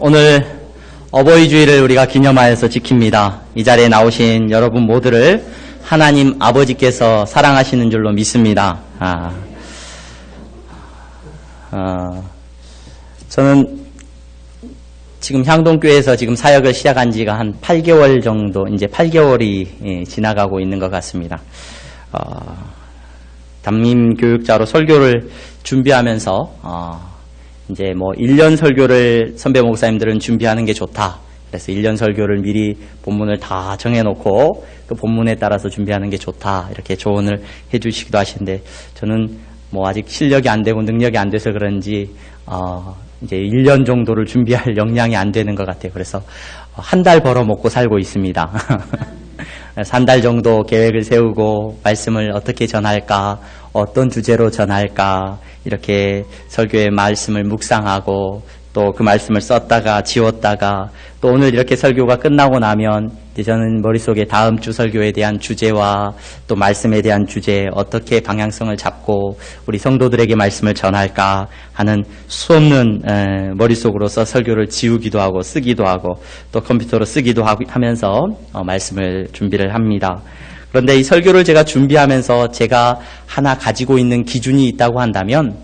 오늘 어버이 주일을 우리가 기념하여서 지킵니다. 이 자리에 나오신 여러분 모두를 하나님 아버지께서 사랑하시는 줄로 믿습니다. 저는 지금 향동교회에서 지금 사역을 시작한 지가 한 8개월 정도, 이제 8개월이 지나가고 있는 것 같습니다. 담임교육자로 설교를 준비하면서 이제 뭐 1년 설교를 선배 목사님들은 준비하는 게 좋다. 그래서 1년 설교를 미리 본문을 다 정해놓고 그 본문에 따라서 준비하는 게 좋다. 이렇게 조언을 해주시기도 하시는데 저는 뭐 아직 실력이 안 되고 능력이 안 돼서 그런지 이제 1년 정도를 준비할 역량이 안 되는 것 같아요. 그래서 한 달 벌어 먹고 살고 있습니다. 그래서 한 달 정도 계획을 세우고 말씀을 어떻게 전할까, 어떤 주제로 전할까, 이렇게 설교의 말씀을 묵상하고 또 그 말씀을 썼다가 지웠다가 또 오늘 이렇게 설교가 끝나고 나면 이제 저는 머릿속에 다음 주 설교에 대한 주제와 또 말씀에 대한 주제, 어떻게 방향성을 잡고 우리 성도들에게 말씀을 전할까 하는 수없는 머릿속으로서 설교를 지우기도 하고 쓰기도 하고 또 컴퓨터로 쓰기도 하면서 말씀을 준비를 합니다. 그런데 이 설교를 제가 준비하면서 제가 하나 가지고 있는 기준이 있다고 한다면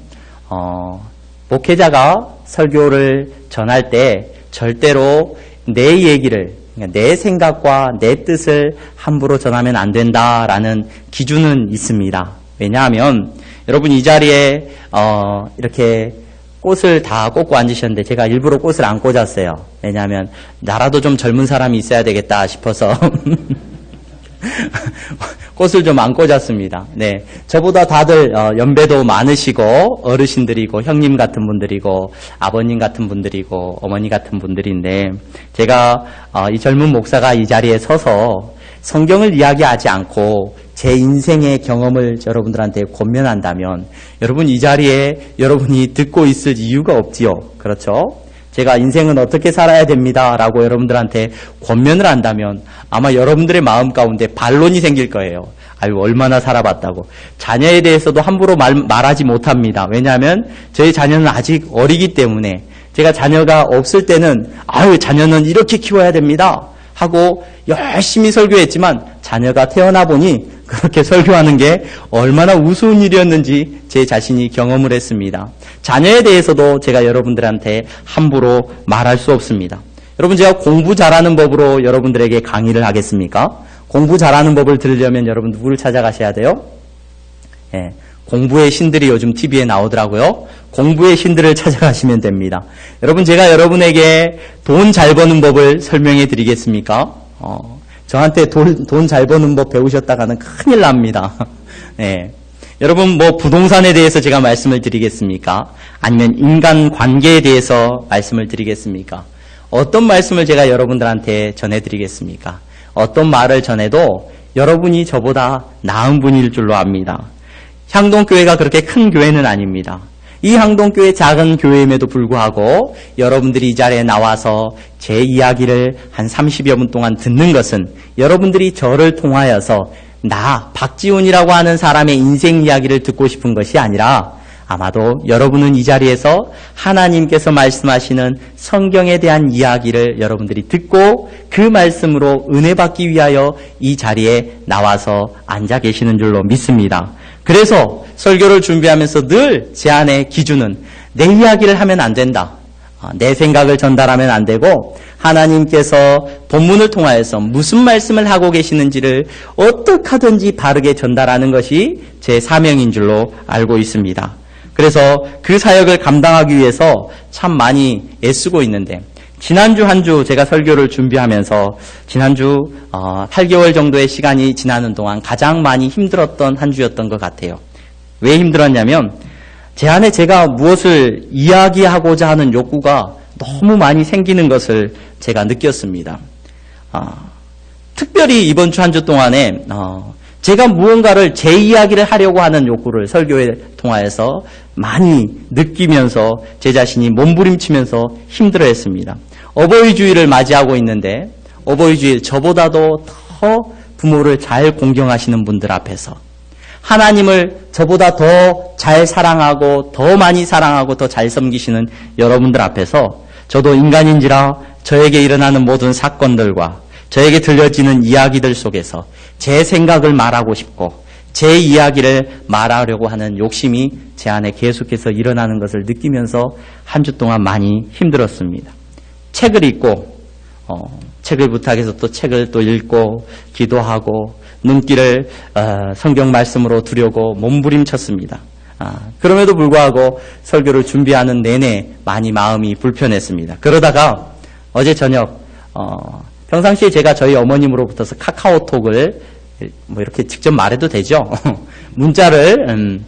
목회자가 설교를 전할 때 절대로 내 얘기를, 내 생각과 내 뜻을 함부로 전하면 안 된다라는 기준은 있습니다. 왜냐하면 여러분 이 자리에 이렇게 꽃을 다 꽂고 앉으셨는데 제가 일부러 꽃을 안 꽂았어요. 왜냐하면 나라도 좀 젊은 사람이 있어야 되겠다 싶어서 꽃을 좀 안 꽂았습니다. 네, 저보다 다들 연배도 많으시고 어르신들이고 형님 같은 분들이고 아버님 같은 분들이고 어머니 같은 분들인데 제가 이 젊은 목사가 이 자리에 서서 성경을 이야기하지 않고 제 인생의 경험을 여러분들한테 권면한다면 여러분 이 자리에 여러분이 듣고 있을 이유가 없지요. 그렇죠? 제가 인생은 어떻게 살아야 됩니다 라고 여러분들한테 권면을 한다면 아마 여러분들의 마음 가운데 반론이 생길 거예요. 아유, 얼마나 살아봤다고. 자녀에 대해서도 함부로 말하지 못합니다. 왜냐하면 저희 자녀는 아직 어리기 때문에 제가 자녀가 없을 때는 아유, 자녀는 이렇게 키워야 됩니다 하고 열심히 설교했지만 자녀가 태어나 보니 그렇게 설교하는 게 얼마나 우스운 일이었는지 제 자신이 경험을 했습니다. 자녀에 대해서도 제가 여러분들한테 함부로 말할 수 없습니다. 여러분 제가 공부 잘하는 법으로 여러분들에게 강의를 하겠습니까? 공부 잘하는 법을 들으려면 여러분 누구를 찾아가셔야 돼요? 예, 공부의 신들이 요즘 TV에 나오더라고요. 공부의 신들을 찾아가시면 됩니다. 여러분 제가 여러분에게 돈 잘 버는 법을 설명해 드리겠습니까? 저한테 돈 잘 버는 법 배우셨다가는 큰일 납니다. 네. 여러분 뭐 부동산에 대해서 제가 말씀을 드리겠습니까? 아니면 인간 관계에 대해서 말씀을 드리겠습니까? 어떤 말씀을 제가 여러분들한테 전해드리겠습니까? 어떤 말을 전해도 여러분이 저보다 나은 분일 줄로 압니다. 향동교회가 그렇게 큰 교회는 아닙니다. 이 향동교회 작은 교회임에도 불구하고 여러분들이 이 자리에 나와서 제 이야기를 한 30여 분 동안 듣는 것은 여러분들이 저를 통하여서 나 박지훈이라고 하는 사람의 인생 이야기를 듣고 싶은 것이 아니라 아마도 여러분은 이 자리에서 하나님께서 말씀하시는 성경에 대한 이야기를 여러분들이 듣고 그 말씀으로 은혜 받기 위하여 이 자리에 나와서 앉아 계시는 줄로 믿습니다. 그래서 설교를 준비하면서 늘 제 안의 기준은 내 이야기를 하면 안 된다. 내 생각을 전달하면 안 되고 하나님께서 본문을 통하여서 무슨 말씀을 하고 계시는지를 어떻게 하든지 바르게 전달하는 것이 제 사명인 줄로 알고 있습니다. 그래서 그 사역을 감당하기 위해서 참 많이 애쓰고 있는데 지난주 한 주 제가 설교를 준비하면서 지난주 8개월 정도의 시간이 지나는 동안 가장 많이 힘들었던 한 주였던 것 같아요. 왜 힘들었냐면 제 안에 제가 무엇을 이야기하고자 하는 욕구가 너무 많이 생기는 것을 제가 느꼈습니다. 특별히 이번 주 한 주 동안에 제가 무언가를 제 이야기를 하려고 하는 욕구를 설교에 통하여서 많이 느끼면서 제 자신이 몸부림치면서 힘들어했습니다. 어버이 주일을 맞이하고 있는데 어버이 주일 저보다도 더 부모를 잘 공경하시는 분들 앞에서 하나님을 저보다 더 잘 사랑하고 더 많이 사랑하고 더 잘 섬기시는 여러분들 앞에서 저도 인간인지라 저에게 일어나는 모든 사건들과 저에게 들려지는 이야기들 속에서 제 생각을 말하고 싶고 제 이야기를 말하려고 하는 욕심이 제 안에 계속해서 일어나는 것을 느끼면서 한 주 동안 많이 힘들었습니다. 책을 읽고 책을 부탁해서 또 책을 또 읽고 기도하고 눈길을 성경 말씀으로 두려고 몸부림쳤습니다. 그럼에도 불구하고 설교를 준비하는 내내 많이 마음이 불편했습니다. 그러다가 어제 저녁 평상시에 제가 저희 어머님으로부터서 카카오톡을 뭐 이렇게 직접 말해도 되죠. 문자를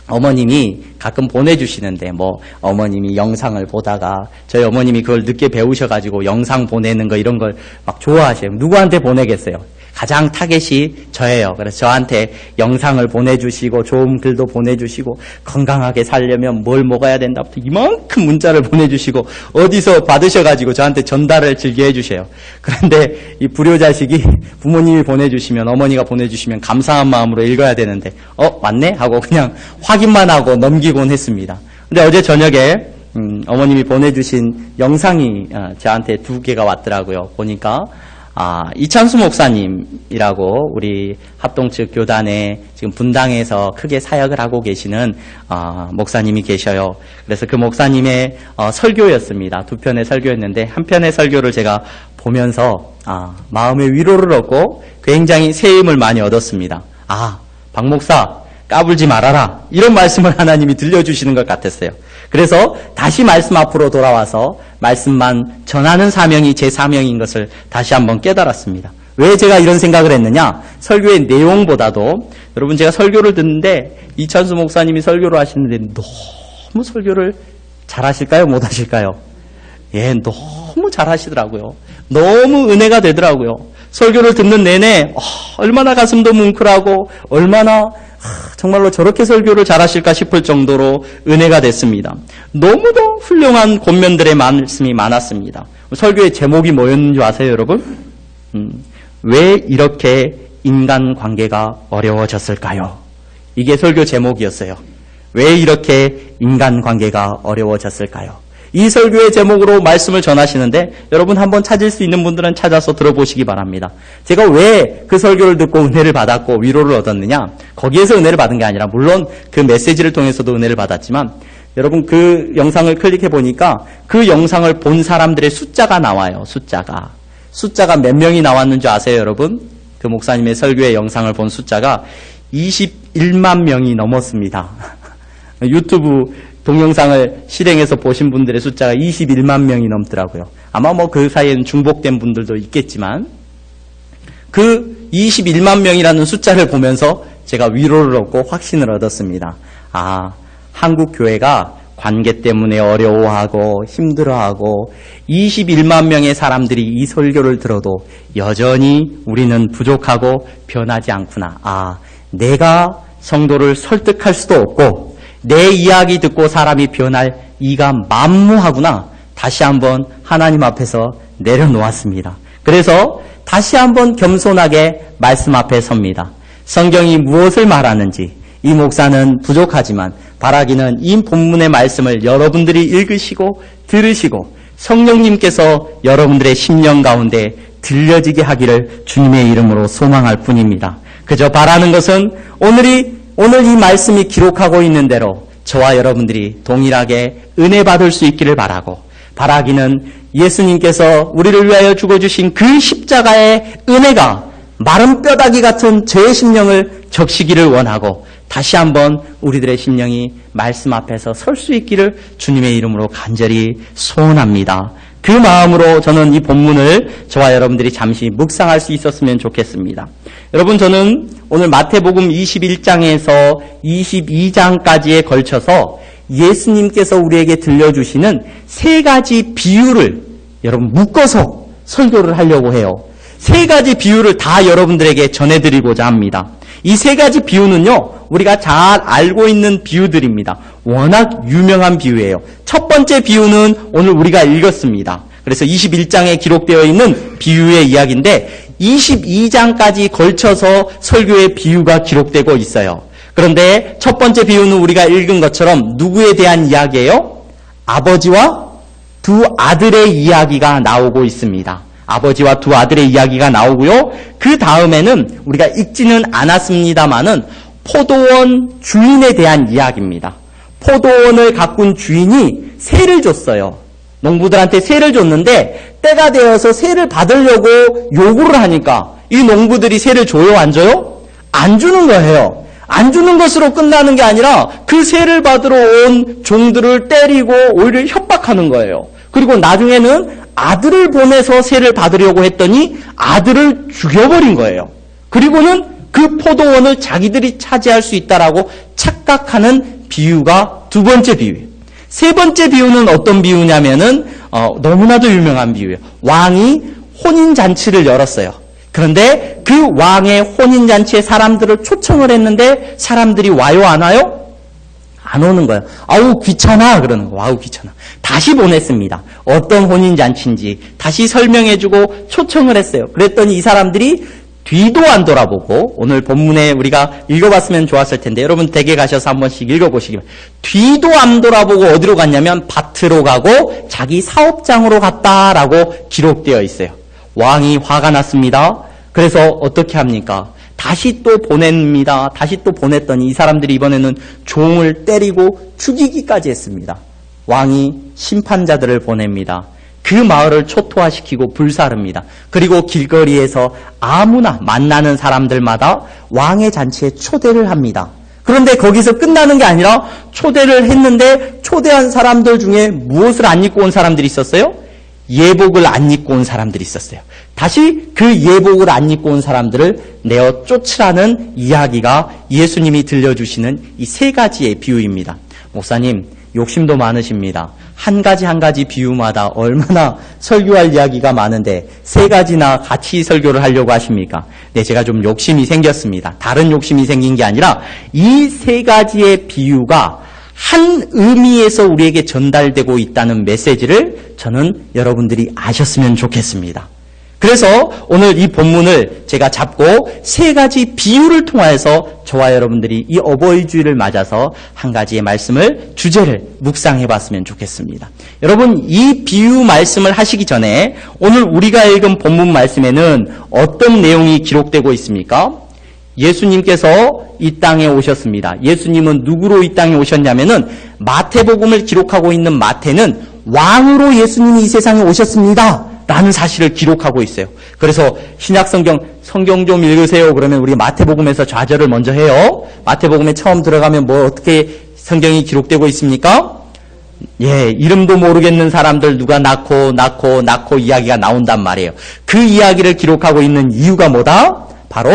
어머님이 가끔 보내주시는데 뭐 어머님이 영상을 보다가 저희 어머님이 그걸 늦게 배우셔가지고 영상 보내는 거 이런 걸 막 좋아하세요. 누구한테 보내겠어요? 가장 타겟이 저예요. 그래서 저한테 영상을 보내주시고 좋은 글도 보내주시고 건강하게 살려면 뭘 먹어야 된다부터 이만큼 문자를 보내주시고 어디서 받으셔가지고 저한테 전달을 즐겨 해주세요. 그런데 이 불효자식이 부모님이 보내주시면 어머니가 보내주시면 감사한 마음으로 읽어야 되는데 왔네? 하고 그냥 확인만 하고 넘기곤 했습니다. 근데 어제 저녁에 어머님이 보내주신 영상이 저한테 2개가 왔더라고요. 보니까 이찬수 목사님이라고 우리 합동 측 교단에 지금 분당에서 크게 사역을 하고 계시는 목사님이 계셔요. 그래서 그 목사님의 설교였습니다. 2편의 설교였는데 한 편의 설교를 제가 보면서 마음의 위로를 얻고 굉장히 새 힘을 많이 얻었습니다. 박 목사 까불지 말아라 이런 말씀을 하나님이 들려주시는 것 같았어요. 그래서 다시 말씀 앞으로 돌아와서 말씀만 전하는 사명이 제 사명인 것을 다시 한번 깨달았습니다. 왜 제가 이런 생각을 했느냐? 설교의 내용보다도 여러분 제가 설교를 듣는데 이찬수 목사님이 설교를 하시는데 너무 설교를 잘하실까요? 못하실까요? 예, 너무 잘하시더라고요. 너무 은혜가 되더라고요. 설교를 듣는 내내 얼마나 가슴도 뭉클하고 얼마나 정말로 저렇게 설교를 잘하실까 싶을 정도로 은혜가 됐습니다. 너무도 훌륭한 권면들의 말씀이 많았습니다. 설교의 제목이 뭐였는지 아세요, 여러분? 왜 이렇게 인간관계가 어려워졌을까요? 이게 설교 제목이었어요. 왜 이렇게 인간관계가 어려워졌을까요? 이 설교의 제목으로 말씀을 전하시는데 여러분 한번 찾을 수 있는 분들은 찾아서 들어보시기 바랍니다. 제가 왜 그 설교를 듣고 은혜를 받았고 위로를 얻었느냐? 거기에서 은혜를 받은 게 아니라 물론 그 메시지를 통해서도 은혜를 받았지만 여러분 그 영상을 클릭해 보니까 그 영상을 본 사람들의 숫자가 나와요. 숫자가 몇 명이 나왔는 줄 아세요, 여러분? 그 목사님의 설교의 영상을 본 숫자가 21만 명이 넘었습니다. 유튜브 동영상을 실행해서 보신 분들의 숫자가 21만 명이 넘더라고요. 아마 뭐 그 사이에는 중복된 분들도 있겠지만 그 21만 명이라는 숫자를 보면서 제가 위로를 얻고 확신을 얻었습니다. 한국 교회가 관계 때문에 어려워하고 힘들어하고 21만 명의 사람들이 이 설교를 들어도 여전히 우리는 부족하고 변하지 않구나. 내가 성도를 설득할 수도 없고 내 이야기 듣고 사람이 변할 이가 만무하구나. 다시 한번 하나님 앞에서 내려놓았습니다. 그래서 다시 한번 겸손하게 말씀 앞에 섭니다. 성경이 무엇을 말하는지 이 목사는 부족하지만 바라기는 이 본문의 말씀을 여러분들이 읽으시고 들으시고 성령님께서 여러분들의 심령 가운데 들려지게 하기를 주님의 이름으로 소망할 뿐입니다. 그저 바라는 것은 오늘 이 말씀이 기록하고 있는 대로 저와 여러분들이 동일하게 은혜 받을 수 있기를 바라기는 예수님께서 우리를 위하여 죽어주신 그 십자가의 은혜가 마른 뼈다귀 같은 저의 심령을 적시기를 원하고 다시 한번 우리들의 심령이 말씀 앞에서 설 수 있기를 주님의 이름으로 간절히 소원합니다. 그 마음으로 저는 이 본문을 저와 여러분들이 잠시 묵상할 수 있었으면 좋겠습니다. 여러분, 저는 오늘 마태복음 21장에서 22장까지에 걸쳐서 예수님께서 우리에게 들려주시는 3가지 비유를 여러분 묶어서 설교를 하려고 해요. 3가지 비유를 다 여러분들에게 전해드리고자 합니다. 이 3가지 비유는요, 우리가 잘 알고 있는 비유들입니다. 워낙 유명한 비유예요. 첫 번째 비유는 오늘 우리가 읽었습니다. 그래서 21장에 기록되어 있는 비유의 이야기인데 22장까지 걸쳐서 설교의 비유가 기록되고 있어요. 그런데 첫 번째 비유는 우리가 읽은 것처럼 누구에 대한 이야기예요? 아버지와 두 아들의 이야기가 나오고 있습니다. 아버지와 두 아들의 이야기가 나오고요. 그 다음에는 우리가 읽지는 않았습니다만은 포도원 주인에 대한 이야기입니다. 포도원을 가꾼 주인이 세를 줬어요. 농부들한테 세를 줬는데 때가 되어서 세를 받으려고 요구를 하니까 이 농부들이 세를 줘요, 안 줘요? 안 주는 거예요. 안 주는 것으로 끝나는 게 아니라 그 세를 받으러 온 종들을 때리고 오히려 협박하는 거예요. 그리고 나중에는 아들을 보내서 세를 받으려고 했더니 아들을 죽여버린 거예요. 그리고는 그 포도원을 자기들이 차지할 수 있다라고 착각하는 비유가 두 번째 비유예요. 세 번째 비유는 어떤 비유냐면은 너무나도 유명한 비유예요. 왕이 혼인잔치를 열었어요. 그런데 그 왕의 혼인잔치에 사람들을 초청을 했는데 사람들이 와요, 안 와요? 안 오는 거예요. 아우 귀찮아 그러는 거예요. 아우 귀찮아. 다시 보냈습니다. 어떤 혼인잔치인지 다시 설명해주고 초청을 했어요. 그랬더니 이 사람들이 뒤도 안 돌아보고, 오늘 본문에 우리가 읽어봤으면 좋았을 텐데 여러분 댁에 가셔서 한 번씩 읽어보시기 바랍니다. 뒤도 안 돌아보고 어디로 갔냐면 밭으로 가고 자기 사업장으로 갔다라고 기록되어 있어요. 왕이 화가 났습니다. 그래서 어떻게 합니까? 다시 또 보냅니다. 다시 또 보냈더니 이 사람들이 이번에는 종을 때리고 죽이기까지 했습니다. 왕이 심판자들을 보냅니다. 그 마을을 초토화시키고 불사릅니다. 그리고 길거리에서 아무나 만나는 사람들마다 왕의 잔치에 초대를 합니다. 그런데 거기서 끝나는 게 아니라 초대를 했는데 초대한 사람들 중에 무엇을 안 입고 온 사람들이 있었어요? 예복을 안 입고 온 사람들이 있었어요. 다시 그 예복을 안 입고 온 사람들을 내어 쫓으라는 이야기가 예수님이 들려주시는 이 세 가지의 비유입니다. 목사님, 욕심도 많으십니다. 한 가지 한 가지 비유마다 얼마나 설교할 이야기가 많은데 세 가지나 같이 설교를 하려고 하십니까? 네, 제가 좀 욕심이 생겼습니다. 다른 욕심이 생긴 게 아니라 이 세 가지의 비유가 한 의미에서 우리에게 전달되고 있다는 메시지를 저는 여러분들이 아셨으면 좋겠습니다. 그래서 오늘 이 본문을 제가 잡고 세 가지 비유를 통해서 저와 여러분들이 이 어버이 주일을 맞아서 한 가지의 말씀을, 주제를 묵상해 봤으면 좋겠습니다. 여러분, 이 비유 말씀을 하시기 전에 오늘 우리가 읽은 본문 말씀에는 어떤 내용이 기록되고 있습니까? 예수님께서 이 땅에 오셨습니다. 예수님은 누구로 이 땅에 오셨냐면은 마태복음을 기록하고 있는 마태는 왕으로 예수님이 이 세상에 오셨습니다 라는 사실을 기록하고 있어요. 그래서 신약성경 성경 좀 읽으세요. 그러면 우리 마태복음에서 좌절을 먼저 해요. 마태복음에 처음 들어가면 뭐 어떻게 성경이 기록되고 있습니까? 예, 이름도 모르겠는 사람들 누가 낳고 이야기가 나온단 말이에요. 그 이야기를 기록하고 있는 이유가 뭐다? 바로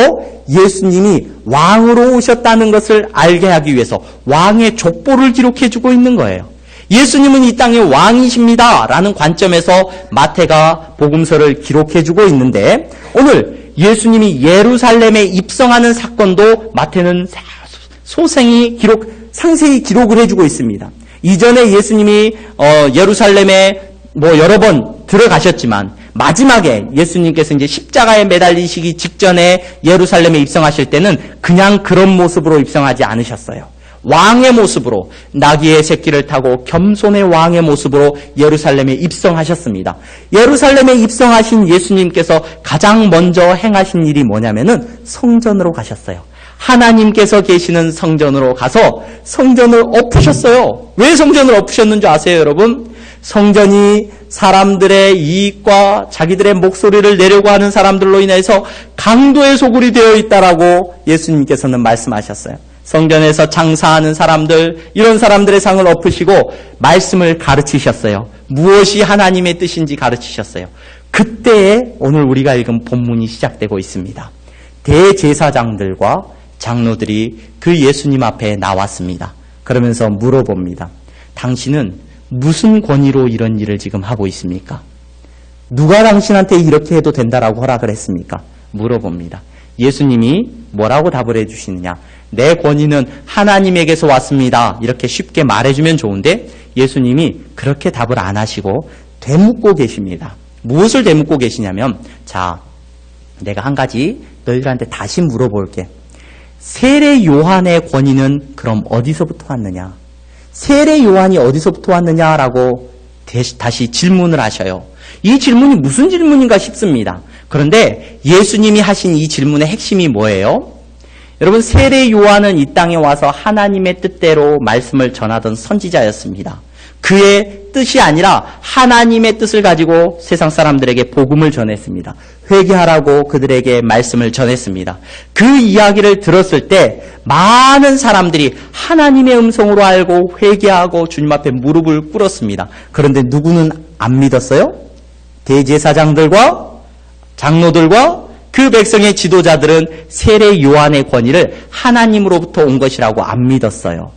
예수님이 왕으로 오셨다는 것을 알게 하기 위해서 왕의 족보를 기록해주고 있는 거예요. 예수님은 이 땅의 왕이십니다 라는 관점에서 마태가 복음서를 기록해주고 있는데, 오늘 예수님이 예루살렘에 입성하는 사건도 마태는 상세히 기록을 해주고 있습니다. 이전에 예수님이 예루살렘에 여러 번 들어가셨지만 마지막에 예수님께서 이제 십자가에 매달리시기 직전에 예루살렘에 입성하실 때는 그냥 그런 모습으로 입성하지 않으셨어요. 왕의 모습으로, 나귀의 새끼를 타고 겸손의 왕의 모습으로 예루살렘에 입성하셨습니다. 예루살렘에 입성하신 예수님께서 가장 먼저 행하신 일이 뭐냐면은 성전으로 가셨어요. 하나님께서 계시는 성전으로 가서 성전을 엎으셨어요. 왜 성전을 엎으셨는 줄 아세요, 여러분? 성전이 사람들의 이익과 자기들의 목소리를 내려고 하는 사람들로 인해서 강도의 소굴이 되어 있다라고 예수님께서는 말씀하셨어요. 성전에서 장사하는 사람들, 이런 사람들의 상을 엎으시고 말씀을 가르치셨어요. 무엇이 하나님의 뜻인지 가르치셨어요. 그때에 오늘 우리가 읽은 본문이 시작되고 있습니다. 대제사장들과 장로들이 그 예수님 앞에 나왔습니다. 그러면서 물어봅니다. 당신은 무슨 권위로 이런 일을 지금 하고 있습니까? 누가 당신한테 이렇게 해도 된다라고 허락을 했습니까? 물어봅니다. 예수님이 뭐라고 답을 해주시느냐? 내 권위는 하나님에게서 왔습니다. 이렇게 쉽게 말해주면 좋은데 예수님이 그렇게 답을 안 하시고 되묻고 계십니다. 무엇을 되묻고 계시냐면, 자, 내가 한 가지 너희들한테 다시 물어볼게. 세례 요한의 권위는 그럼 어디서부터 왔느냐? 세례 요한이 어디서부터 왔느냐라고 다시 질문을 하셔요. 이 질문이 무슨 질문인가 싶습니다. 그런데 예수님이 하신 이 질문의 핵심이 뭐예요? 여러분, 세례 요한은 이 땅에 와서 하나님의 뜻대로 말씀을 전하던 선지자였습니다. 그의 뜻이 아니라 하나님의 뜻을 가지고 세상 사람들에게 복음을 전했습니다. 회개하라고 그들에게 말씀을 전했습니다. 그 이야기를 들었을 때 많은 사람들이 하나님의 음성으로 알고 회개하고 주님 앞에 무릎을 꿇었습니다. 그런데 누구는 안 믿었어요? 대제사장들과 장로들과 그 백성의 지도자들은 세례 요한의 권위를 하나님으로부터 온 것이라고 안 믿었어요.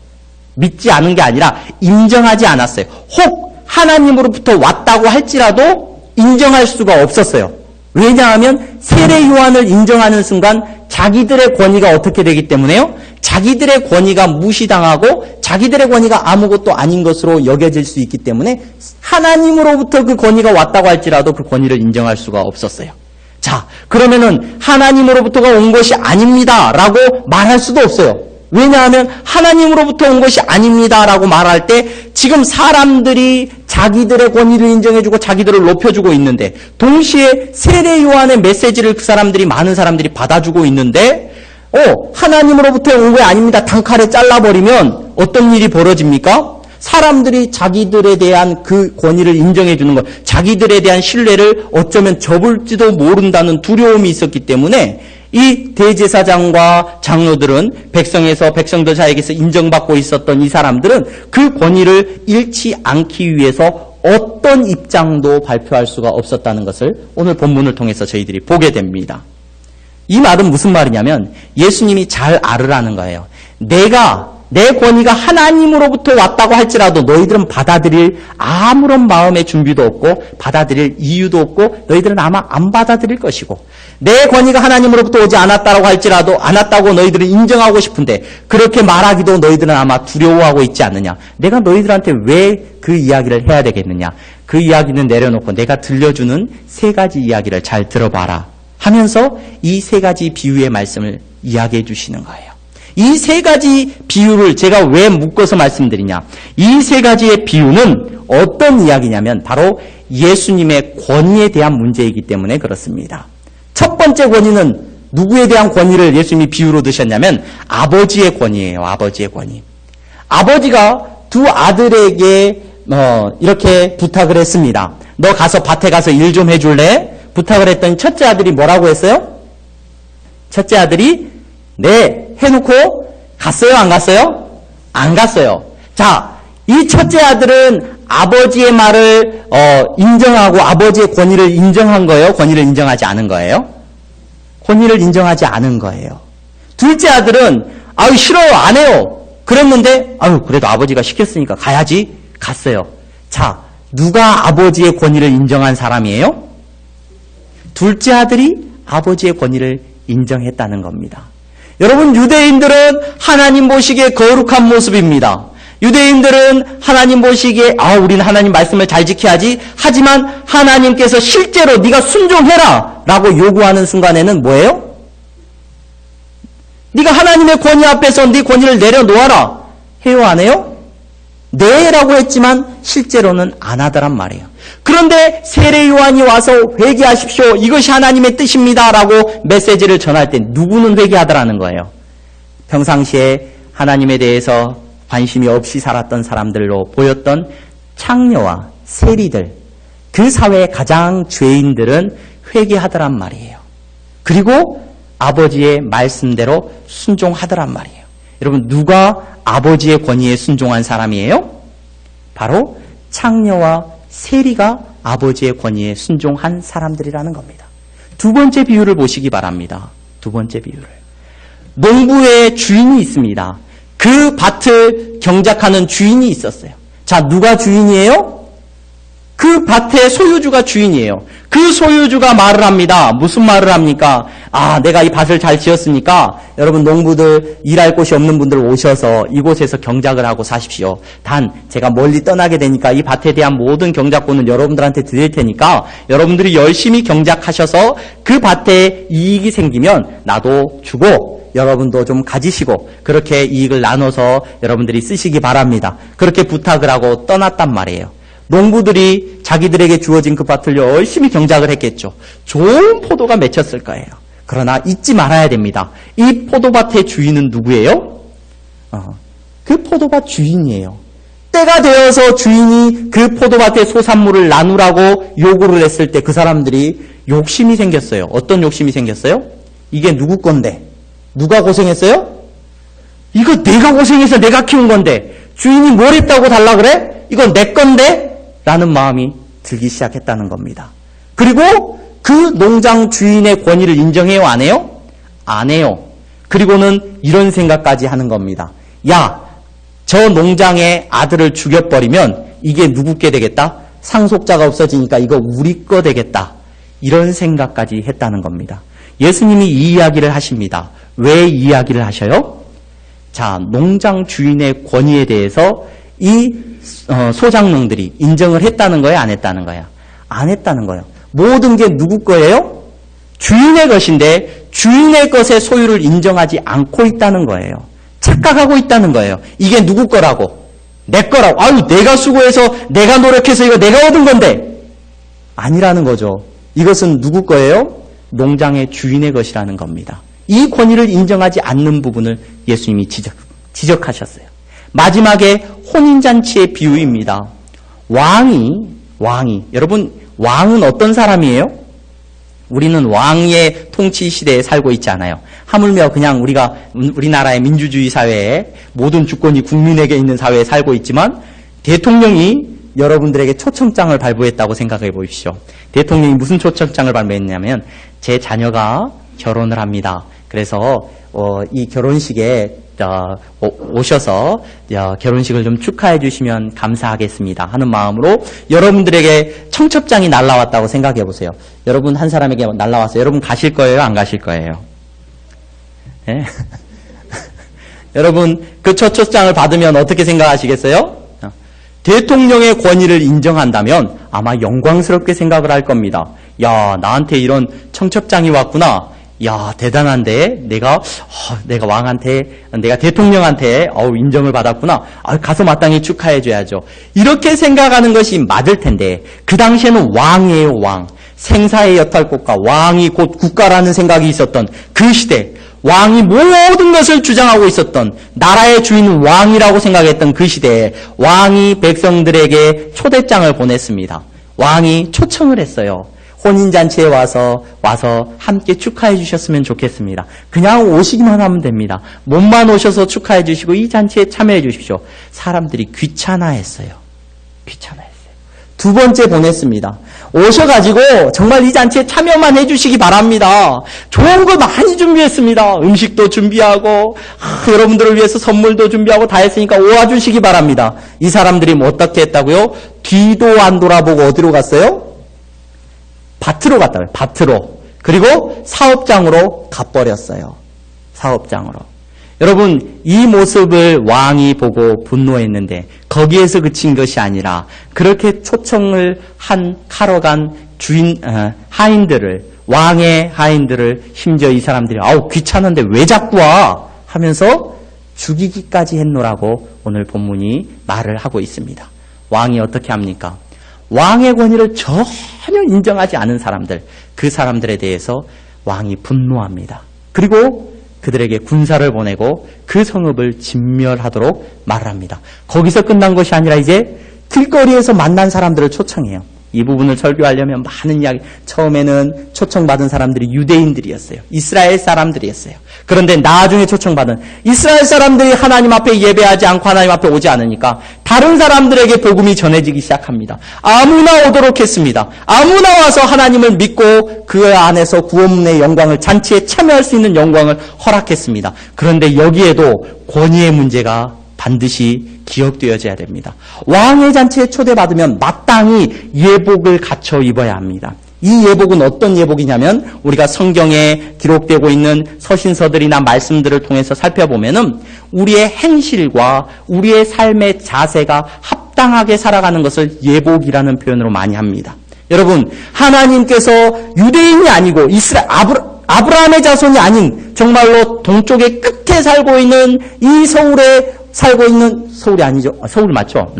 믿지 않은 게 아니라 인정하지 않았어요. 혹 하나님으로부터 왔다고 할지라도 인정할 수가 없었어요. 왜냐하면 세례 요한을 인정하는 순간 자기들의 권위가 어떻게 되기 때문에요? 자기들의 권위가 무시당하고 자기들의 권위가 아무것도 아닌 것으로 여겨질 수 있기 때문에 하나님으로부터 그 권위가 왔다고 할지라도 그 권위를 인정할 수가 없었어요. 자, 그러면은 하나님으로부터가 온 것이 아닙니다 라고 말할 수도 없어요. 왜냐하면 하나님으로부터 온 것이 아닙니다 라고 말할 때 지금 사람들이 자기들의 권위를 인정해주고 자기들을 높여주고 있는데 동시에 세례 요한의 메시지를 그 사람들이 많은 사람들이 받아주고 있는데 하나님으로부터 온 게 아닙니다. 단칼에 잘라버리면 어떤 일이 벌어집니까? 사람들이 자기들에 대한 그 권위를 인정해주는 것, 자기들에 대한 신뢰를 어쩌면 접을지도 모른다는 두려움이 있었기 때문에 이 대제사장과 장로들은 백성들 사이에서 인정받고 있었던 이 사람들은 그 권위를 잃지 않기 위해서 어떤 입장도 발표할 수가 없었다는 것을 오늘 본문을 통해서 저희들이 보게 됩니다. 이 말은 무슨 말이냐면 예수님이 잘 알으라는 거예요. 내 권위가 하나님으로부터 왔다고 할지라도 너희들은 받아들일 아무런 마음의 준비도 없고 받아들일 이유도 없고 너희들은 아마 안 받아들일 것이고 내 권위가 하나님으로부터 오지 않았다고 할지라도 않았다고 너희들은 인정하고 싶은데 그렇게 말하기도 너희들은 아마 두려워하고 있지 않느냐. 내가 너희들한테 왜 그 이야기를 해야 되겠느냐. 그 이야기는 내려놓고 내가 들려주는 세 가지 이야기를 잘 들어봐라 하면서 이 세 가지 비유의 말씀을 이야기해 주시는 거예요. 이 세 가지 비유를 제가 왜 묶어서 말씀드리냐. 이 세 가지의 비유는 어떤 이야기냐면 바로 예수님의 권위에 대한 문제이기 때문에 그렇습니다. 첫 번째 권위는 누구에 대한 권위를 예수님이 비유로 드셨냐면 아버지의 권위예요. 아버지의 권위. 아버지가 두 아들에게 이렇게 부탁을 했습니다. 너 가서 밭에 가서 일 좀 해줄래? 부탁을 했더니 첫째 아들이 뭐라고 했어요? 첫째 아들이 네 해놓고 갔어요? 안 갔어요? 안 갔어요. 자, 이 첫째 아들은 아버지의 말을 인정하고 아버지의 권위를 인정한 거예요? 권위를 인정하지 않은 거예요? 권위를 인정하지 않은 거예요. 둘째 아들은 아유 싫어요. 안 해요. 그랬는데 아유 그래도 아버지가 시켰으니까 가야지. 갔어요. 자, 누가 아버지의 권위를 인정한 사람이에요? 둘째 아들이 아버지의 권위를 인정했다는 겁니다. 여러분, 유대인들은 하나님 보시기에 거룩한 모습입니다. 유대인들은 하나님 보시기에 우리는 하나님 말씀을 잘 지켜야지. 하지만 하나님께서 실제로 네가 순종해라 라고 요구하는 순간에는 뭐예요? 네가 하나님의 권위 앞에서 네 권위를 내려놓아라 해요? 안 해요? 네 라고 했지만 실제로는 안 하더란 말이에요. 그런데 세례 요한이 와서 회개하십시오. 이것이 하나님의 뜻입니다 라고 메시지를 전할 때 누구는 회개하더라는 거예요. 평상시에 하나님에 대해서 관심이 없이 살았던 사람들로 보였던 창녀와 세리들, 그 사회의 가장 죄인들은 회개하더란 말이에요. 그리고 아버지의 말씀대로 순종하더란 말이에요. 여러분, 누가 아버지의 권위에 순종한 사람이에요? 바로 창녀와 세리가 아버지의 권위에 순종한 사람들이라는 겁니다. 두 번째 비유를 보시기 바랍니다. 두 번째 비유를. 농부의 주인이 있습니다. 그 밭을 경작하는 주인이 있었어요. 자, 누가 주인이에요? 그 밭의 소유주가 주인이에요. 그 소유주가 말을 합니다. 무슨 말을 합니까? 내가 이 밭을 잘 지었으니까 여러분 농부들 일할 곳이 없는 분들 오셔서 이곳에서 경작을 하고 사십시오. 단 제가 멀리 떠나게 되니까 이 밭에 대한 모든 경작권은 여러분들한테 드릴 테니까 여러분들이 열심히 경작하셔서 그 밭에 이익이 생기면 나도 주고 여러분도 좀 가지시고 그렇게 이익을 나눠서 여러분들이 쓰시기 바랍니다. 그렇게 부탁을 하고 떠났단 말이에요. 농부들이 자기들에게 주어진 그 밭을 열심히 경작을 했겠죠. 좋은 포도가 맺혔을 거예요. 그러나 잊지 말아야 됩니다. 이 포도밭의 주인은 누구예요? 그 포도밭 주인이에요. 때가 되어서 주인이 그 포도밭의 소산물을 나누라고 요구를 했을 때 그 사람들이 욕심이 생겼어요. 어떤 욕심이 생겼어요? 이게 누구 건데? 누가 고생했어요? 이거 내가 고생해서 내가 키운 건데 주인이 뭘 했다고 달라 그래? 이건 내 건데? 라는 마음이 들기 시작했다는 겁니다. 그리고 그 농장 주인의 권위를 인정해요? 안 해요? 안 해요. 그리고는 이런 생각까지 하는 겁니다. 야, 저 농장의 아들을 죽여버리면 이게 누구 게 되겠다? 상속자가 없어지니까 이거 우리 거 되겠다. 이런 생각까지 했다는 겁니다. 예수님이 이 이야기를 하십니다. 왜 이 이야기를 하셔요? 자, 농장 주인의 권위에 대해서 이 소장농들이 인정을 했다는 거예요? 안 했다는 거예요? 안 했다는 거예요. 모든 게 누구 거예요? 주인의 것인데 주인의 것의 소유를 인정하지 않고 있다는 거예요. 착각하고 있다는 거예요. 이게 누구 거라고? 내 거라고. 아유, 내가 수고해서 내가 노력해서 이거 내가 얻은 건데. 아니라는 거죠. 이것은 누구 거예요? 농장의 주인의 것이라는 겁니다. 이 권위를 인정하지 않는 부분을 예수님이 지적하셨어요. 마지막에 혼인잔치의 비유입니다. 왕이, 여러분, 왕은 어떤 사람이에요? 우리는 왕의 통치 시대에 살고 있지 않아요. 하물며 그냥 우리나라의 민주주의 사회에 모든 주권이 국민에게 있는 사회에 살고 있지만 대통령이 여러분들에게 초청장을 발부했다고 생각해 보십시오. 대통령이 무슨 초청장을 발부했냐면 제 자녀가 결혼을 합니다. 그래서 이 결혼식에 오셔서 결혼식을 좀 축하해 주시면 감사하겠습니다 하는 마음으로 여러분들에게 청첩장이 날라왔다고 생각해 보세요. 여러분 한 사람에게 날라왔어요. 여러분 가실 거예요? 안 가실 거예요? 네? 여러분 그 초청장을 받으면 어떻게 생각하시겠어요? 대통령의 권위를 인정한다면 아마 영광스럽게 생각을 할 겁니다. 야, 나한테 이런 청첩장이 왔구나. 야, 대단한데 내가 대통령한테 인정을 받았구나. 가서 마땅히 축하해 줘야죠. 이렇게 생각하는 것이 맞을 텐데 그 당시에는 왕이에요, 왕. 생사의 여탈국가, 왕이 곧 국가라는 생각이 있었던 그 시대, 왕이 모든 것을 주장하고 있었던 나라의 주인은 왕이라고 생각했던 그 시대에 왕이 백성들에게 초대장을 보냈습니다. 왕이 초청을 했어요. 혼인잔치에 와서 함께 축하해 주셨으면 좋겠습니다. 그냥 오시기만 하면 됩니다. 몸만 오셔서 축하해 주시고 이 잔치에 참여해 주십시오. 사람들이 귀찮아했어요. 두 번째 보냈습니다. 오셔가지고 정말 이 잔치에 참여만 해주시기 바랍니다. 좋은 거 많이 준비했습니다. 음식도 준비하고 여러분들을 위해서 선물도 준비하고 다 했으니까 오와주시기 바랍니다. 이 사람들이 뭐 어떻게 했다고요? 뒤도 안 돌아보고 어디로 갔어요? 밭으로 갔다고요. 밭으로. 그리고 사업장으로 가버렸어요. 사업장으로. 여러분 이 모습을 왕이 보고 분노했는데 거기에서 그친 것이 아니라 그렇게 초청을 하러 간 하인들을, 왕의 하인들을 심지어 이 사람들이 귀찮은데 왜 자꾸 와 하면서 죽이기까지 했노라고 오늘 본문이 말을 하고 있습니다. 왕이 어떻게 합니까? 왕의 권위를 전혀 인정하지 않은 사람들, 그 사람들에 대해서 왕이 분노합니다. 그리고 그들에게 군사를 보내고 그 성읍을 진멸하도록 말을 합니다. 거기서 끝난 것이 아니라 이제 길거리에서 만난 사람들을 초청해요. 이 부분을 설교하려면 많은 이야기, 처음에는 초청받은 사람들이 유대인들이었어요. 이스라엘 사람들이었어요. 그런데 나중에 초청받은 이스라엘 사람들이 하나님 앞에 예배하지 않고 하나님 앞에 오지 않으니까 다른 사람들에게 복음이 전해지기 시작합니다. 아무나 오도록 했습니다. 아무나 와서 하나님을 믿고 그 안에서 구원의 영광을, 잔치에 참여할 수 있는 영광을 허락했습니다. 그런데 여기에도 권위의 문제가 반드시 기억되어져야 됩니다. 왕의 잔치에 초대받으면 마땅히 예복을 갖춰 입어야 합니다. 이 예복은 어떤 예복이냐면 우리가 성경에 기록되고 있는 서신서들이나 말씀들을 통해서 살펴보면은 우리의 행실과 우리의 삶의 자세가 합당하게 살아가는 것을 예복이라는 표현으로 많이 합니다. 여러분, 하나님께서 유대인이 아니고 아브라함의 자손이 아닌 정말로 동쪽의 끝에 살고 있는 이 서울에 살고 있는, 서울이 아니죠. 서울 맞죠?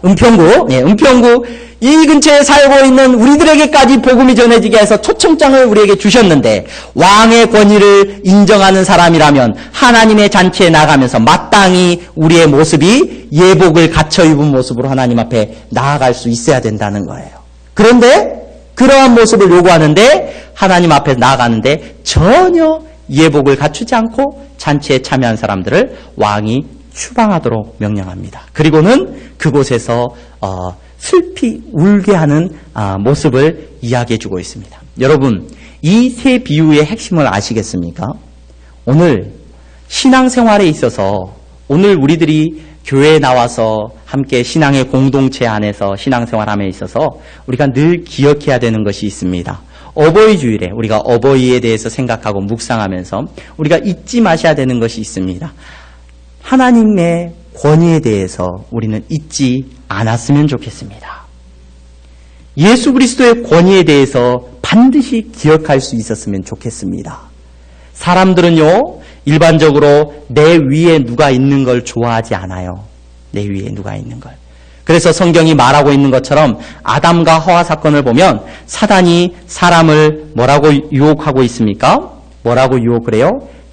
은평구, 은평구 이 근처에 살고 있는 우리들에게까지 복음이 전해지게 해서 초청장을 우리에게 주셨는데 왕의 권위를 인정하는 사람이라면 하나님의 잔치에 나가면서 마땅히 우리의 모습이 예복을 갖춰 입은 모습으로 하나님 앞에 나아갈 수 있어야 된다는 거예요. 그런데 그러한 모습을 요구하는데 하나님 앞에 나아가는데 전혀 예복을 갖추지 않고 잔치에 참여한 사람들을 왕이 추방하도록 명령합니다. 그리고는 그곳에서 슬피 울게 하는 모습을 이야기해주고 있습니다. 여러분, 이 세 비유의 핵심을 아시겠습니까? 오늘 신앙생활에 있어서 오늘 우리들이 교회에 나와서 함께 신앙의 공동체 안에서 신앙생활함에 있어서 우리가 늘 기억해야 되는 것이 있습니다. 어버이 주일에 우리가 어버이에 대해서 생각하고 묵상하면서 우리가 잊지 마셔야 되는 것이 있습니다. 하나님의 권위에 대해서 우리는 잊지 않았으면 좋겠습니다. 예수 그리스도의 권위에 대해서 반드시 기억할 수 있었으면 좋겠습니다. 사람들은요, 일반적으로 내 위에 누가 있는 걸 좋아하지 않아요. 내 위에 누가 있는 걸. 그래서 성경이 말하고 있는 것처럼 아담과 하와 사건을 보면 사단이 사람을 뭐라고 유혹하고 있습니까? 뭐라고 유혹을 해요?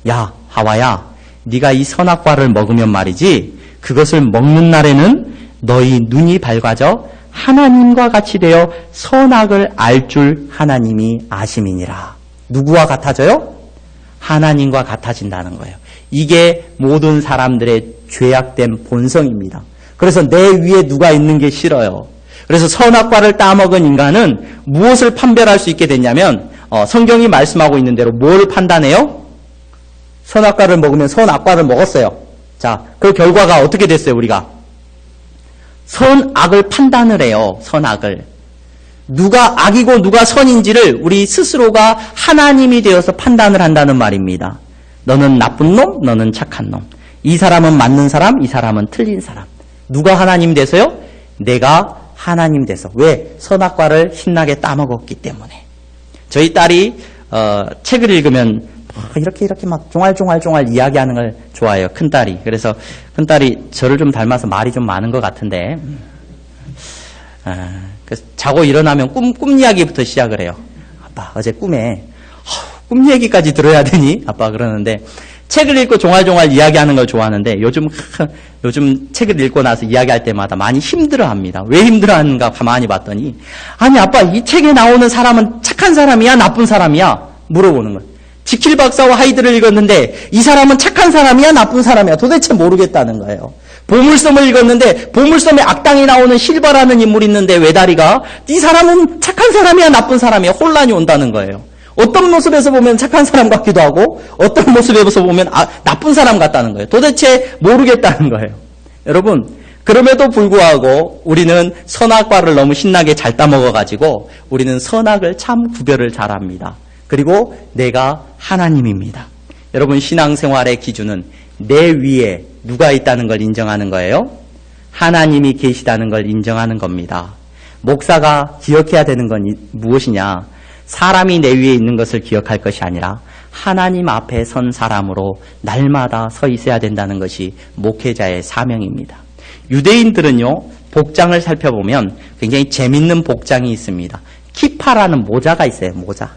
야, 하와야, 네가 이 선악과를 먹으면 말이지 그것을 먹는 날에는 너희 눈이 밝아져 하나님과 같이 되어 선악을 알 줄 하나님이 아심이니라. 누구와 같아져요? 하나님과 같아진다는 거예요. 이게 모든 사람들의 죄악된 본성입니다. 그래서 내 위에 누가 있는 게 싫어요. 그래서 선악과를 따먹은 인간은 무엇을 판별할 수 있게 됐냐면 성경이 말씀하고 있는 대로 뭘 판단해요? 선악과를 먹으면 선악과를 먹었어요. 자, 그 결과가 어떻게 됐어요, 우리가? 선악을 판단을 해요, 선악을. 누가 악이고 누가 선인지를 우리 스스로가 하나님이 되어서 판단을 한다는 말입니다. 너는 나쁜 놈, 너는 착한 놈. 이 사람은 맞는 사람, 이 사람은 틀린 사람. 누가 하나님 돼서요? 내가 하나님 돼서. 왜? 선악과를 신나게 따먹었기 때문에. 저희 딸이 책을 읽으면 이렇게 막 종알종알 이야기하는 걸 좋아해요. 큰딸이. 그래서 큰딸이 저를 좀 닮아서 말이 좀 많은 것 같은데 그래서 자고 일어나면 꿈 이야기부터 시작을 해요. 아빠 어제 꿈에 꿈 얘기까지 들어야 되니? 아빠 그러는데 책을 읽고 종알종알 이야기하는 걸 좋아하는데 요즘 책을 읽고 나서 이야기할 때마다 많이 힘들어합니다. 왜 힘들어하는가 가만히 봤더니 아니 아빠 이 책에 나오는 사람은 착한 사람이야 나쁜 사람이야? 물어보는 거예요. 지킬 박사와 하이드를 읽었는데 이 사람은 착한 사람이야 나쁜 사람이야 도대체 모르겠다는 거예요. 보물섬을 읽었는데 보물섬에 악당이 나오는 실바라는 인물이 있는데 외다리가 이 사람은 착한 사람이야 나쁜 사람이야 혼란이 온다는 거예요. 어떤 모습에서 보면 착한 사람 같기도 하고 어떤 모습에서 보면 나쁜 사람 같다는 거예요. 도대체 모르겠다는 거예요. 여러분 그럼에도 불구하고 우리는 선악과를 너무 신나게 잘 따먹어가지고 우리는 선악을 참 구별을 잘합니다. 그리고 내가 하나님입니다. 여러분 신앙생활의 기준은 내 위에 누가 있다는 걸 인정하는 거예요. 하나님이 계시다는 걸 인정하는 겁니다. 목사가 기억해야 되는 건 무엇이냐? 사람이 내 위에 있는 것을 기억할 것이 아니라 하나님 앞에 선 사람으로 날마다 서 있어야 된다는 것이 목회자의 사명입니다. 유대인들은요, 복장을 살펴보면 굉장히 재밌는 복장이 있습니다. 키파라는 모자가 있어요, 모자.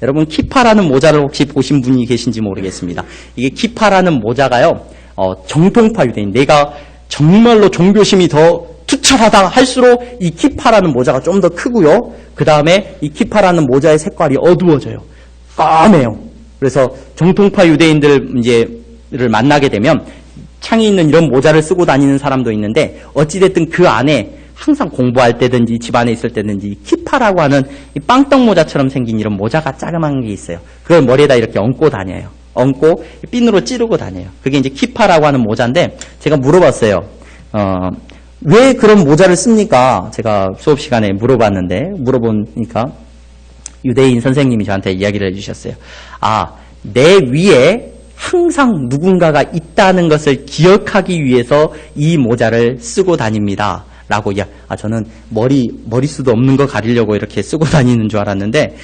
여러분, 키파라는 모자를 혹시 보신 분이 계신지 모르겠습니다. 이게 키파라는 모자가요, 정통파 유대인, 내가 정말로 종교심이 더 투철하다 할수록 이 키파라는 모자가 좀 더 크고요. 그 다음에 이 키파라는 모자의 색깔이 어두워져요. 까매요. 그래서 정통파 유대인들을 만나게 되면 창이 있는 이런 모자를 쓰고 다니는 사람도 있는데 어찌됐든 그 안에 항상 공부할 때든지 집안에 있을 때든지 키파라고 하는 이 빵떡 모자처럼 생긴 이런 모자가 자그마한 게 있어요. 그걸 머리에다 이렇게 얹고 다녀요. 얹고 핀으로 찌르고 다녀요. 그게 이제 키파라고 하는 모자인데 제가 물어봤어요. 왜 그런 모자를 씁니까? 제가 수업 시간에 물어보니까 유대인 선생님이 저한테 이야기를 해주셨어요. 내 위에 항상 누군가가 있다는 것을 기억하기 위해서 이 모자를 쓰고 다닙니다. 라고, 저는 머리수도 없는 거 가리려고 이렇게 쓰고 다니는 줄 알았는데,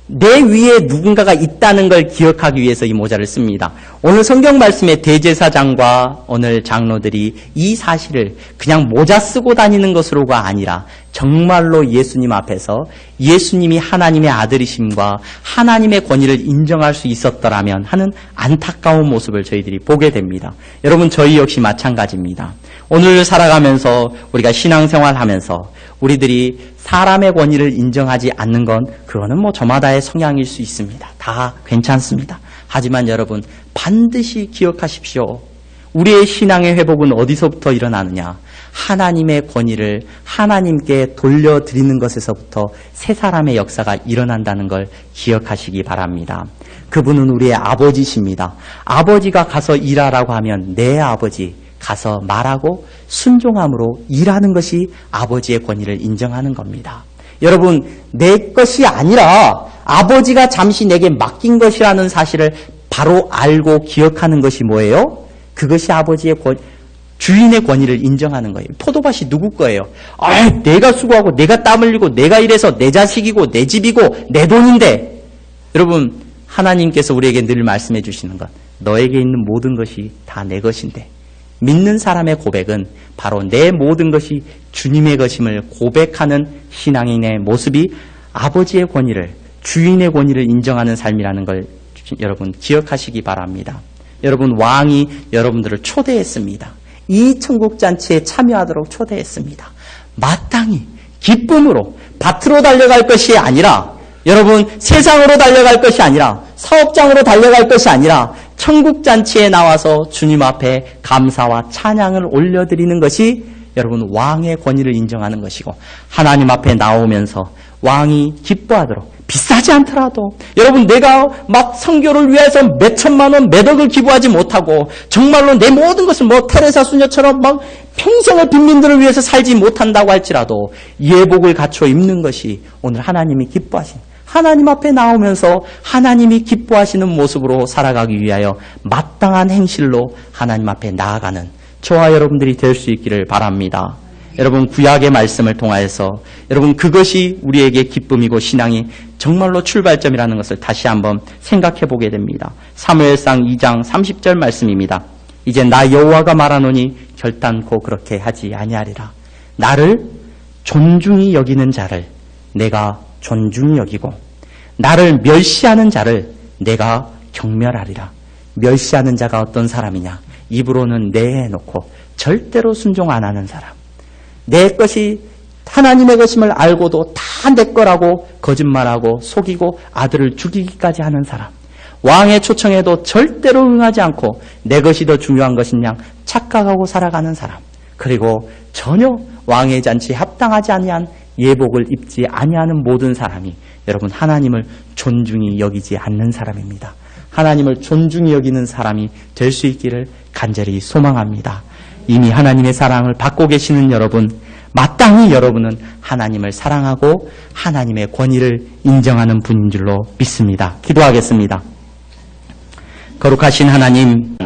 내 위에 누군가가 있다는 걸 기억하기 위해서 이 모자를 씁니다. 오늘 성경 말씀의 대제사장과 오늘 장로들이 이 사실을 그냥 모자 쓰고 다니는 것으로가 아니라 정말로 예수님 앞에서 예수님이 하나님의 아들이심과 하나님의 권위를 인정할 수 있었더라면 하는 안타까운 모습을 저희들이 보게 됩니다. 여러분, 저희 역시 마찬가지입니다. 오늘 살아가면서 우리가 신앙생활하면서 우리들이 사람의 권위를 인정하지 않는 건 그거는 뭐 저마다의 성향일 수 있습니다. 다 괜찮습니다. 하지만 여러분, 반드시 기억하십시오. 우리의 신앙의 회복은 어디서부터 일어나느냐? 하나님의 권위를 하나님께 돌려드리는 것에서부터 새 사람의 역사가 일어난다는 걸 기억하시기 바랍니다. 그분은 우리의 아버지십니다. 아버지가 가서 일하라고 하면 내 아버지 가서 말하고 순종함으로 일하는 것이 아버지의 권위를 인정하는 겁니다. 여러분, 내 것이 아니라 아버지가 잠시 내게 맡긴 것이라는 사실을 바로 알고 기억하는 것이 뭐예요? 그것이 아버지의 주인의 권위를 인정하는 거예요. 포도밭이 누구 거예요? 내가 수고하고 내가 땀 흘리고 내가 일해서 내 자식이고 내 집이고 내 돈인데, 여러분, 하나님께서 우리에게 늘 말씀해 주시는 것, 너에게 있는 모든 것이 다 내 것인데, 믿는 사람의 고백은 바로 내 모든 것이 주님의 것임을 고백하는 신앙인의 모습이 아버지의 권위를, 주인의 권위를 인정하는 삶이라는 걸 여러분 기억하시기 바랍니다. 여러분, 왕이 여러분들을 초대했습니다. 이 천국잔치에 참여하도록 초대했습니다. 마땅히 기쁨으로 밭으로 달려갈 것이 아니라, 여러분, 세상으로 달려갈 것이 아니라, 사업장으로 달려갈 것이 아니라 천국잔치에 나와서 주님 앞에 감사와 찬양을 올려드리는 것이 여러분 왕의 권위를 인정하는 것이고, 하나님 앞에 나오면서 왕이 기뻐하도록, 비싸지 않더라도, 여러분, 내가 막 선교를 위해서 몇 천만 원, 몇 억을 기부하지 못하고 정말로 내 모든 것을 테레사 수녀처럼 막 평생을 빈민들을 위해서 살지 못한다고 할지라도 예복을 갖춰 입는 것이 오늘 하나님이 기뻐하신, 하나님 앞에 나오면서 하나님이 기뻐하시는 모습으로 살아가기 위하여 마땅한 행실로 하나님 앞에 나아가는 저와 여러분들이 될 수 있기를 바랍니다. 여러분, 구약의 말씀을 통하여서 여러분, 그것이 우리에게 기쁨이고 신앙이 정말로 출발점이라는 것을 다시 한번 생각해 보게 됩니다. 사무엘상 2장 30절 말씀입니다. 이제 나 여호와가 말하노니 결단코 그렇게 하지 아니하리라. 나를 존중히 여기는 자를 내가 존중히 여기고 나를 멸시하는 자를 내가 경멸하리라. 멸시하는 자가 어떤 사람이냐? 입으로는 네 해놓고 절대로 순종 안 하는 사람. 내 것이 하나님의 것임을 알고도 다 내 거라고 거짓말하고 속이고 아들을 죽이기까지 하는 사람. 왕의 초청에도 절대로 응하지 않고 내 것이 더 중요한 것이냐 착각하고 살아가는 사람. 그리고 전혀 왕의 잔치에 합당하지 아니한 예복을 입지 아니하는 모든 사람이 여러분 하나님을 존중히 여기지 않는 사람입니다. 하나님을 존중히 여기는 사람이 될 수 있기를 간절히 소망합니다. 이미 하나님의 사랑을 받고 계시는 여러분, 마땅히 여러분은 하나님을 사랑하고 하나님의 권위를 인정하는 분인 줄로 믿습니다. 기도하겠습니다. 거룩하신 하나님,